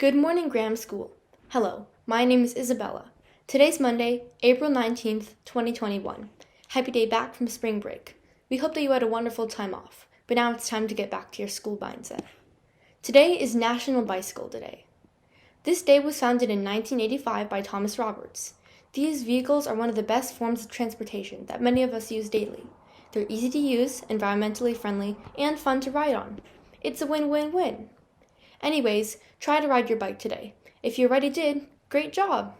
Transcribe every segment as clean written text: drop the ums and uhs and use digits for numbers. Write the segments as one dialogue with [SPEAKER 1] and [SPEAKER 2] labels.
[SPEAKER 1] Good morning, Graham School. Hello, my name is Isabella. Today's Monday, April 19th, 2021. Happy day back from spring break. We hope that you had a wonderful time off, but now it's time to get back to your school mindset. Today is National Bicycle Day. This day was founded in 1985 by Thomas Roberts. These vehicles are one of the best forms of transportation that many of us use daily. They're easy to use, environmentally friendly, and fun to ride on. It's a win-win-win. Anyways, try to ride your bike today. If you already did, great job!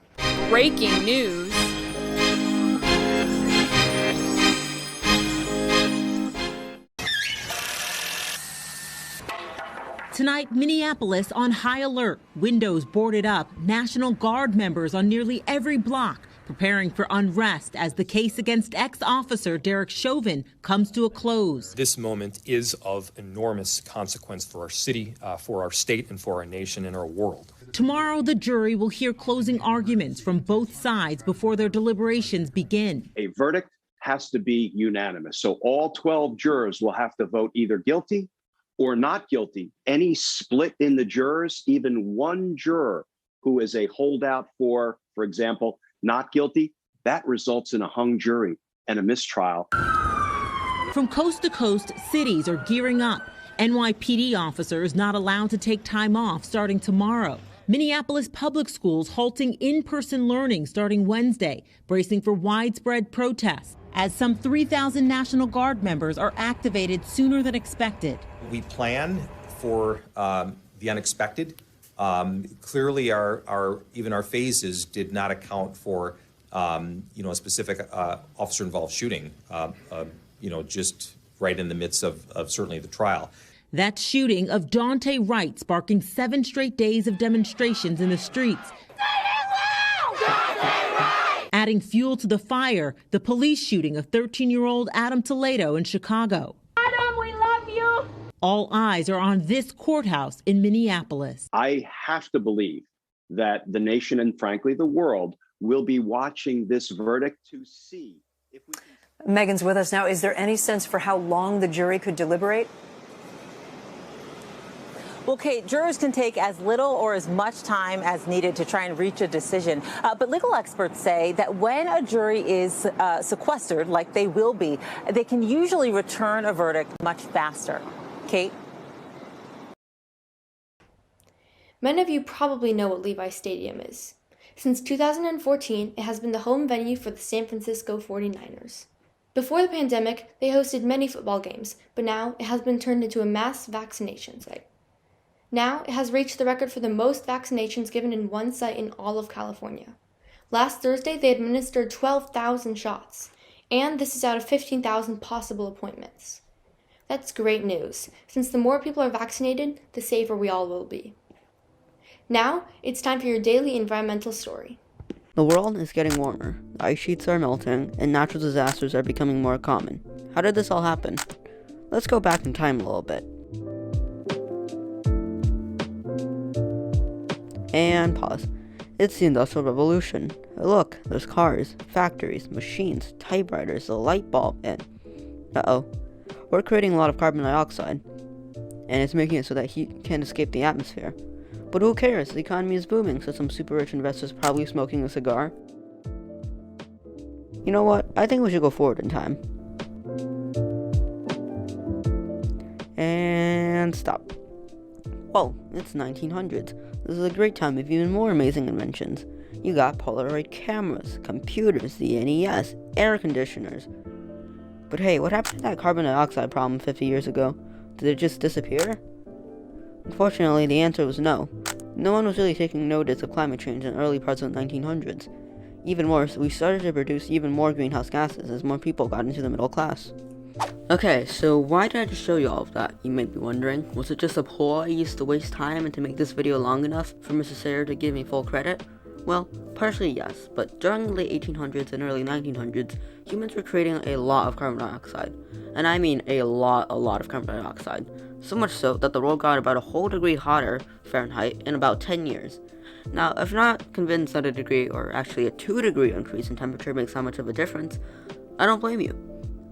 [SPEAKER 2] Breaking news.
[SPEAKER 3] Tonight, Minneapolis on high alert. Windows boarded up. National Guard members on nearly every block, preparing for unrest as the case against ex-officer Derek Chauvin comes to a close.
[SPEAKER 4] This moment is of enormous consequence for our city, for our state, and for our nation and our world.
[SPEAKER 3] Tomorrow, the jury will hear closing arguments from both sides before their deliberations begin.
[SPEAKER 5] A verdict has to be unanimous. So all 12 jurors will have to vote either guilty or not guilty. Any split in the jurors, even one juror who is a holdout for example, not guilty, that results in a hung jury and a mistrial.
[SPEAKER 3] From coast to coast, cities are gearing up. NYPD officers not allowed to take time off starting tomorrow. Minneapolis public schools halting in-person learning starting Wednesday, bracing for widespread protests as some 3,000 National Guard members are activated sooner than expected.
[SPEAKER 4] We plan for the unexpected. Clearly, even our phases did not account for a specific officer-involved shooting. Just right in the midst of certainly the trial.
[SPEAKER 3] That shooting of Daunte Wright sparking 7 straight days of demonstrations in the streets. Adding fuel to the fire, the police shooting of 13-year-old Adam Toledo in Chicago.
[SPEAKER 6] Adam, we love you.
[SPEAKER 3] All eyes are on this courthouse in Minneapolis.
[SPEAKER 5] I have to believe that the nation and frankly the world will be watching this verdict to see if we can...
[SPEAKER 7] Megan's with us now. Is there any sense for how long the jury could deliberate?
[SPEAKER 8] Well, Kate, jurors can take as little or as much time as needed to try and reach a decision. But legal experts say that when a jury is sequestered, like they will be, they can usually return a verdict much faster. Kate?
[SPEAKER 1] Many of you probably know what Levi Stadium is. Since 2014, it has been the home venue for the San Francisco 49ers. Before the pandemic, they hosted many football games, but now it has been turned into a mass vaccination site. Now, it has reached the record for the most vaccinations given in one site in all of California. Last Thursday, they administered 12,000 shots, and this is out of 15,000 possible appointments. That's great news, since the more people are vaccinated, the safer we all will be. Now, it's time for your daily environmental story.
[SPEAKER 9] The world is getting warmer, the ice sheets are melting, and natural disasters are becoming more common. How did this all happen? Let's go back in time a little bit. And pause. It's the Industrial Revolution. Look, there's cars, factories, machines, typewriters, a light bulb, and... we're creating a lot of carbon dioxide. And it's making it so that heat can't escape the atmosphere. But who cares? The economy is booming, so some super rich investors are probably smoking a cigar. You know what? I think we should go forward in time. And stop. Whoa, it's 1900s. This is a great time of even more amazing inventions. You got Polaroid cameras, computers, the NES, air conditioners. But hey, what happened to that carbon dioxide problem 50 years ago? Did it just disappear? Unfortunately, the answer was no. No one was really taking notice of climate change in the early parts of the 1900s. Even worse, we started to produce even more greenhouse gases as more people got into the middle class. Okay, so why did I just show you all of that, you might be wondering? Was it just a ploy used to waste time and to make this video long enough for Mr. Sayer to give me full credit? Well, partially yes, but during the late 1800s and early 1900s, humans were creating a lot of carbon dioxide. And I mean a lot of carbon dioxide. So much so that the world got about a whole degree hotter, Fahrenheit, in about 10 years. Now, if you're not convinced that a degree, or actually a 2-degree increase in temperature makes that much of a difference, I don't blame you.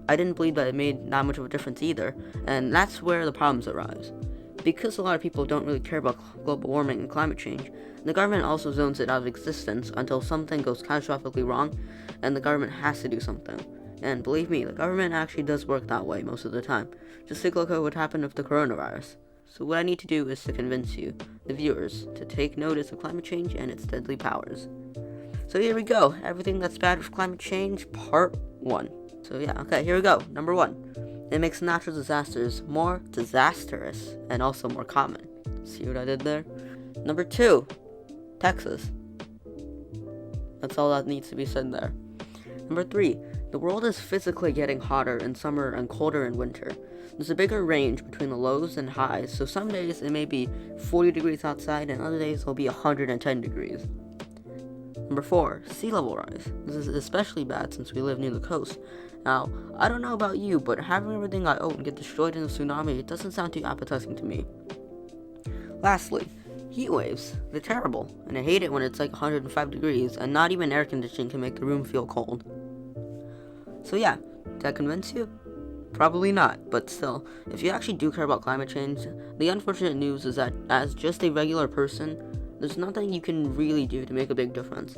[SPEAKER 9] I didn't believe that it made that much of a difference either, and that's where the problems arise. Because a lot of people don't really care about global warming and climate change, the government also zones it out of existence until something goes catastrophically wrong and the government has to do something. And believe me, the government actually does work that way most of the time. Just take a look at what happened with the coronavirus. So what I need to do is to convince you, the viewers, to take notice of climate change and its deadly powers. So here we go, everything that's bad with climate change, part 1. So yeah, okay, here we go. Number 1, it makes natural disasters more disastrous and also more common. See what I did there? Number 2, Texas. That's all that needs to be said there. Number 3, the world is physically getting hotter in summer and colder in winter. There's a bigger range between the lows and highs, so some days it may be 40 degrees outside and other days it'll be 110 degrees. Number 4, sea level rise. This is especially bad since we live near the coast. Now, I don't know about you, but having everything I own get destroyed in a tsunami, it doesn't sound too appetizing to me. Lastly, heat waves. They're terrible, and I hate it when it's like 105 degrees and not even air conditioning can make the room feel cold. So yeah, did that convince you? Probably not, but still, if you actually do care about climate change, the unfortunate news is that as just a regular person, there's nothing you can really do to make a big difference.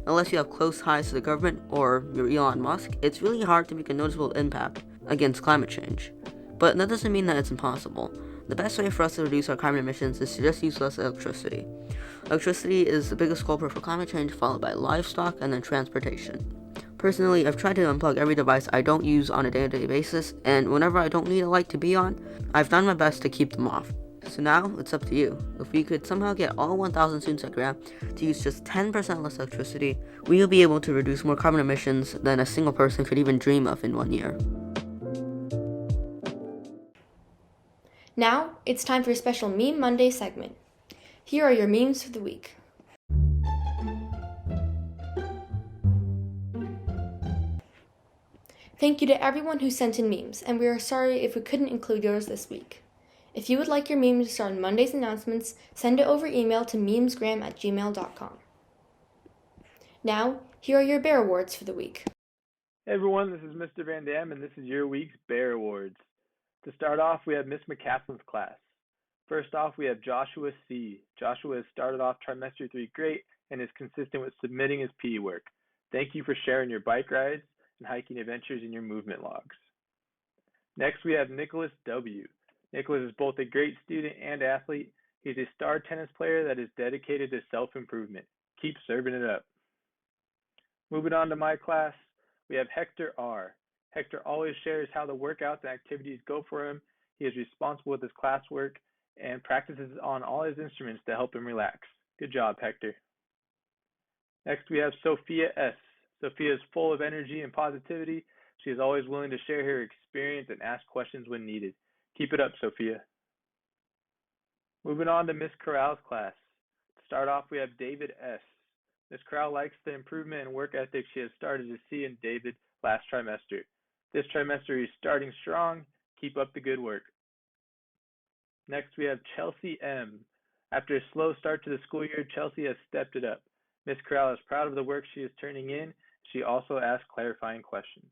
[SPEAKER 9] Unless you have close ties to the government or you're Elon Musk, it's really hard to make a noticeable impact against climate change. But that doesn't mean that it's impossible. The best way for us to reduce our carbon emissions is to just use less electricity. Electricity is the biggest culprit for climate change, followed by livestock and then transportation. Personally, I've tried to unplug every device I don't use on a day-to-day basis, and whenever I don't need a light to be on, I've done my best to keep them off. So now, it's up to you. If we could somehow get all 1,000 students at Graham to use just 10% less electricity, we will be able to reduce more carbon emissions than a single person could even dream of in 1 year.
[SPEAKER 1] Now, it's time for a special Meme Monday segment. Here are your memes for the week. Thank you to everyone who sent in memes, and we are sorry if we couldn't include yours this week. If you would like your meme to start on Monday's announcements, send it over email to memesgram@gmail.com. Now, here are your Bear Awards for the week.
[SPEAKER 10] Hey everyone, this is Mr. Van Dam, and this is your week's Bear Awards. To start off, we have Miss McCaslin's class. First off, we have Joshua C. Joshua has started off trimester 3 great and is consistent with submitting his PE work. Thank you for sharing your bike rides and hiking adventures in your movement logs. Next, we have Nicholas W. Nicholas is both a great student and athlete. He's a star tennis player that is dedicated to self-improvement. Keep serving it up. Moving on to my class, we have Hector R. Hector always shares how the workouts and activities go for him. He is responsible with his classwork and practices on all his instruments to help him relax. Good job, Hector. Next, we have Sophia S. Sophia is full of energy and positivity. She is always willing to share her experience and ask questions when needed. Keep it up, Sophia. Moving on to Miss Corral's class. To start off, we have David S. Miss Corral likes the improvement and work ethic she has started to see in David last trimester. This trimester he's starting strong. Keep up the good work. Next, we have Chelsea M. After a slow start to the school year, Chelsea has stepped it up. Miss Corral is proud of the work she is turning in. She also asked clarifying questions.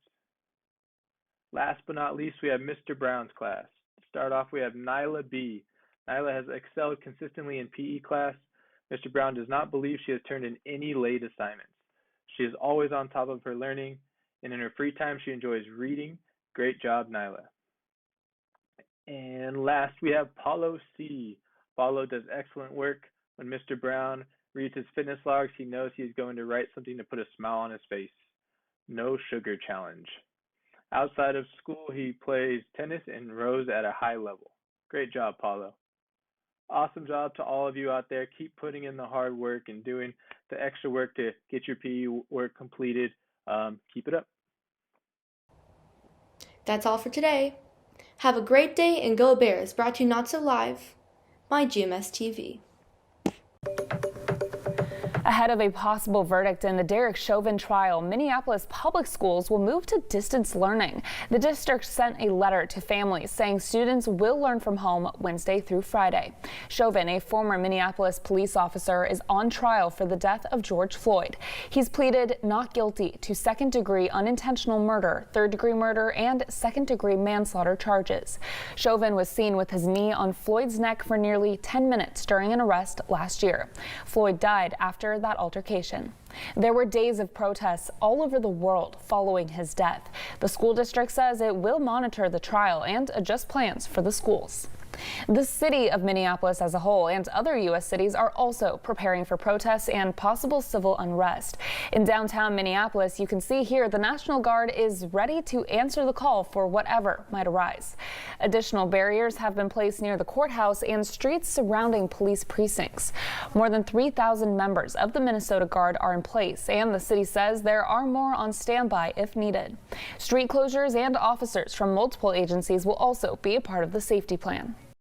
[SPEAKER 10] Last but not least, we have Mr. Brown's class. To start off, we have Nyla B. Nyla has excelled consistently in PE class. Mr. Brown does not believe she has turned in any late assignments. She is always on top of her learning, and in her free time, she enjoys reading. Great job, Nyla. And last, we have Paulo C. Paulo does excellent work. When Mr. Brown reads his fitness logs, he knows he is going to write something to put a smile on his face. No sugar challenge. Outside of school, he plays tennis and rows at a high level. Great job, Paulo. Awesome job to all of you out there. Keep putting in the hard work and doing the extra work to get your PE work completed. Keep it up.
[SPEAKER 1] That's all for today. Have a great day and go Bears, brought to you not so live by GMSTV.
[SPEAKER 11] A
[SPEAKER 2] Ahead of a possible verdict in the Derek Chauvin trial, Minneapolis public schools will move to distance learning. The district sent a letter to families saying students will learn from home Wednesday through Friday. Chauvin, a former Minneapolis police officer, is on trial for the death of George Floyd. He's pleaded not guilty to second-degree unintentional murder, third-degree murder, and second-degree manslaughter charges. Chauvin was seen with his knee on Floyd's neck for nearly 10 minutes during an arrest last year. Floyd died after that altercation. There were days of protests all over the world following his death. The school district says it will monitor the trial and adjust plans for the schools. The city of Minneapolis as a whole and other U.S. cities are also preparing for protests and possible civil unrest. In downtown Minneapolis, you can see here the National Guard is ready to answer the call for whatever might arise. Additional barriers have been placed near the courthouse and streets surrounding police precincts. More than 3,000 members of the Minnesota Guard are in place, and the city says there are more on standby if needed. Street closures and officers from multiple agencies will also be a part of the safety plan.